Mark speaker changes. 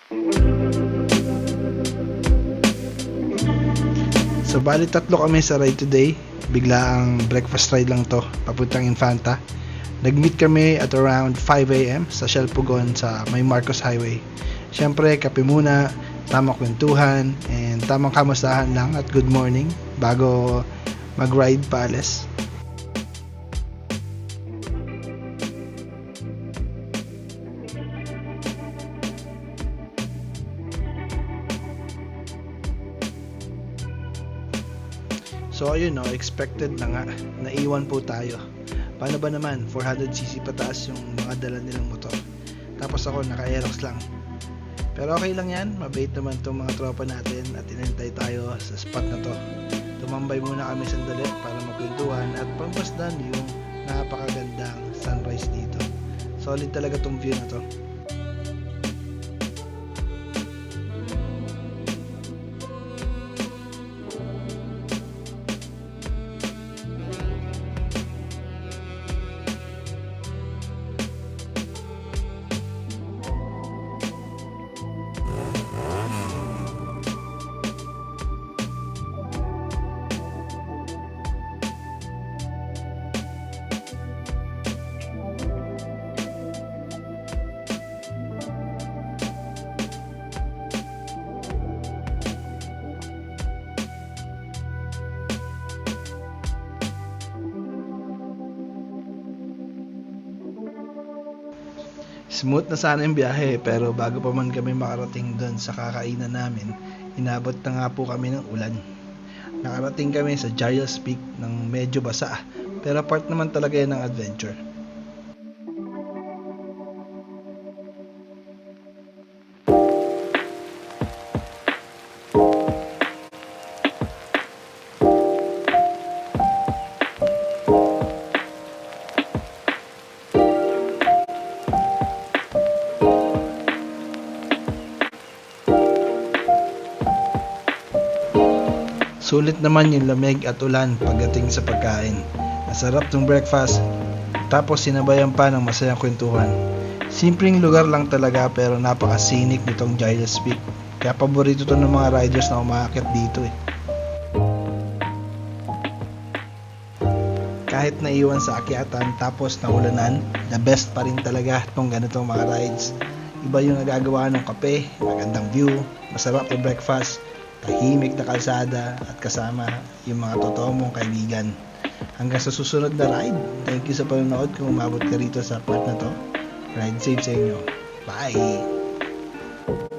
Speaker 1: So bali tatlo kami sa ride today. Bigla ang breakfast ride lang to, papuntang Infanta. Nag-meet kami at around 5 AM sa Shell Pugon sa may Marcos Highway. Siyempre, kape muna, tamang kwentuhan, and tamang kamustahan lang at good morning bago mag-ride paalis. So ayun no, expected na nga, naiwan po tayo. Paano ba naman, 400cc pataas yung mga dala nilang motor. Tapos ako naka-aerox lang. Pero okay lang yan, mabait naman itong mga tropa natin at inintay tayo sa spot na to. Tumambay muna kami sandali para magkwentuhan at pangmasdan yung napakagandang sunrise dito. Solid talaga tong view na to. Smooth na sana yung biyahe pero bago pa man kami makarating doon sa kakainan namin, inabot na nga po kami ng ulan. Nakarating kami sa Giles Peak ng medyo basa pero part naman talaga yan ng adventure. Sulit naman yung lamig at ulan pagdating sa pagkain. Masarap tong breakfast, tapos sinabayan pa ng masayang kwentuhan. Simpleng lugar lang talaga pero napaka-scenic nitong Giles Peak. Kaya paborito to ng mga riders na umaakyat dito eh. Kahit naiwan sa akyatan tapos naulanan, the best pa rin talaga tong ganitong mga rides. Iba yung nagagawa ng kape, magandang view, masarap na breakfast, tahimik na kalsada at kasama yung mga totoo mong kaibigan. Hanggang sa susunod na ride. Thank you sa panonood kung umabot ka rito sa part na to. Ride safe sa inyo. Bye!